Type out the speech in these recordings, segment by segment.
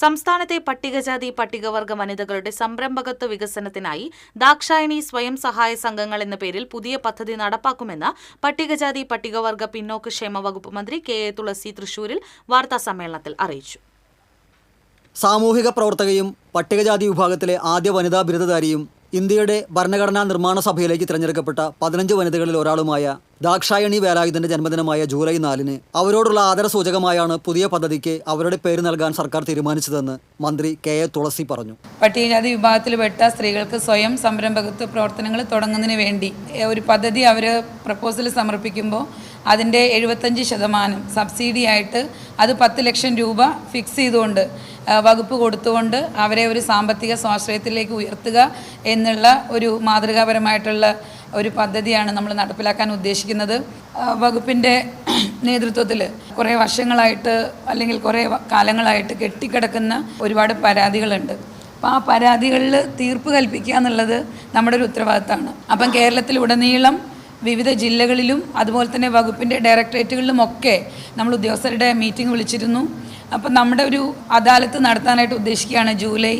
സംസ്ഥാനത്തെ പട്ടികജാതി പട്ടികവർഗ വനിതകളുടെ സംരംഭകത്വ വികസനത്തിനായി ദാക്ഷായണി സ്വയം സഹായ സംഘങ്ങൾ എന്ന പേരിൽ പുതിയ പദ്ധതി നടപ്പാക്കുമെന്ന് പട്ടികജാതി പട്ടികവർഗ പിന്നോക്ക ക്ഷേമ വകുപ്പ് മന്ത്രി കെ.എ. തുളസി തൃശൂരിൽ വാർത്താസമ്മേളനത്തിൽ അറിയിച്ചു. സാമൂഹിക പ്രവർത്തകയും പട്ടികജാതി വിഭാഗത്തിലെ ആദ്യ വനിതാ ബിരുദധാരിയും ഇന്ത്യയുടെ ഭരണഘടനാ നിർമ്മാണ സഭയിലേക്ക് തിരഞ്ഞെടുക്കപ്പെട്ട 15 വനിതകളിൽ ഒരാളുമായ ദാക്ഷായണി വേലായുധന്റെ ജന്മദിനമായ ജൂലൈ 4-ന് അവരോടുള്ള ആദരസൂചകമായാണ് പുതിയ പദ്ധതിക്ക് അവരുടെ പേര് നൽകാൻ സർക്കാർ തീരുമാനിച്ചതെന്ന് മന്ത്രി കെ.എ. തുളസി പറഞ്ഞു. പട്ടികജാതി വിഭാഗത്തിൽപ്പെട്ട സ്ത്രീകൾക്ക് സ്വയം സംരംഭകത്വ പ്രവർത്തനങ്ങൾ തുടങ്ങുന്നതിന് വേണ്ടി ഒരു പദ്ധതി അവർ പ്രപ്പോസൽ സമർപ്പിക്കുമ്പോൾ അതിൻ്റെ 75% സബ്സിഡിയായിട്ട് അത് 10 ലക്ഷം രൂപ ഫിക്സ് ചെയ്തുകൊണ്ട് വകുപ്പ് കൊടുത്തുകൊണ്ട് അവരെ ഒരു സാമ്പത്തിക സ്വാശ്രയത്തിലേക്ക് ഉയർത്തുക എന്നുള്ള ഒരു മാതൃകാപരമായിട്ടുള്ള ഒരു പദ്ധതിയാണ് നമ്മൾ നടപ്പിലാക്കാൻ ഉദ്ദേശിക്കുന്നത്. വകുപ്പിൻ്റെ നേതൃത്വത്തിൽ കുറേ വർഷങ്ങളായിട്ട് അല്ലെങ്കിൽ കുറേ കാലങ്ങളായിട്ട് കെട്ടിക്കിടക്കുന്ന ഒരുപാട് പരാതികളുണ്ട്. അപ്പോൾ ആ പരാതികളിൽ തീർപ്പ് കൽപ്പിക്കുക എന്നുള്ളത് നമ്മുടെ ഒരു ഉത്തരവാദിത്തമാണ്. അപ്പം കേരളത്തിലുടനീളം വിവിധ ജില്ലകളിലും അതുപോലെ തന്നെ വകുപ്പിൻ്റെ ഡയറക്ടറേറ്റുകളിലുമൊക്കെ നമ്മൾ ഉദ്യോഗസ്ഥരുടെ മീറ്റിംഗ് വിളിച്ചിരുന്നു. അപ്പം നമ്മുടെ ഒരു അദാലത്ത് നടത്താനായിട്ട് ഉദ്ദേശിക്കുകയാണ് ജൂലൈ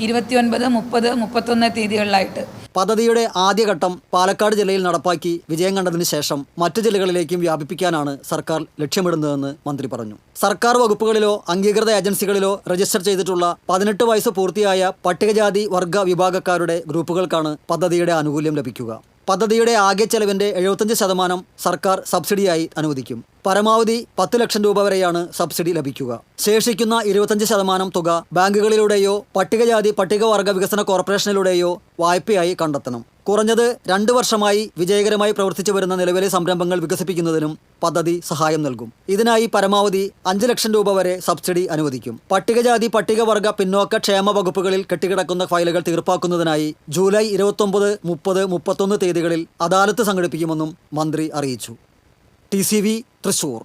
29, 30, 31 തീയതികളിലായിട്ട്. പദ്ധതിയുടെ ആദ്യഘട്ടം പാലക്കാട് ജില്ലയിൽ നടപ്പാക്കി വിജയം കണ്ടതിന് ശേഷം മറ്റു ജില്ലകളിലേക്കും വ്യാപിപ്പിക്കാനാണ് സർക്കാർ ലക്ഷ്യമിടുന്നതെന്ന് മന്ത്രി പറഞ്ഞു. സർക്കാർ വകുപ്പുകളിലോ അംഗീകൃത ഏജൻസികളിലോ രജിസ്റ്റർ ചെയ്തിട്ടുള്ള 18 വയസ്സ് പൂർത്തിയായ പട്ടികജാതി വർഗ വിഭാഗക്കാരുടെ ഗ്രൂപ്പുകൾക്കാണ് പദ്ധതിയുടെ ആനുകൂല്യം ലഭിക്കുക. പദ്ധതിയുടെ ആകെ ചെലവിൻ്റെ 75% സർക്കാർ സബ്സിഡിയായി അനുവദിക്കും. പരമാവധി 10 ലക്ഷം രൂപ വരെയാണ് സബ്സിഡി ലഭിക്കുക. ശേഷിക്കുന്ന 25% തുക ബാങ്കുകളിലൂടെയോ പട്ടികജാതി പട്ടികവർഗ വികസന കോർപ്പറേഷനിലൂടെയോ വായ്പയായി കണ്ടെത്തണം. കുറഞ്ഞത് 2 വർഷമായി വിജയകരമായി പ്രവർത്തിച്ചു വരുന്ന നിലവിലെ സംരംഭങ്ങൾ വികസിപ്പിക്കുന്നതിനും പദ്ധതി സഹായം നൽകും. ഇതിനായി പരമാവധി 5 ലക്ഷം രൂപ വരെ സബ്സിഡി അനുവദിക്കും. പട്ടികജാതി പട്ടികവർഗ പിന്നോക്ക ക്ഷേമ വകുപ്പുകളിൽ കെട്ടിക്കിടക്കുന്ന ഫയലുകൾ തീർപ്പാക്കുന്നതിനായി ജൂലൈ 29, 30, 31 തീയതികളിൽ അദാലത്ത് സംഘടിപ്പിക്കുമെന്നും മന്ത്രി അറിയിച്ചു. TCV തൃശൂർ.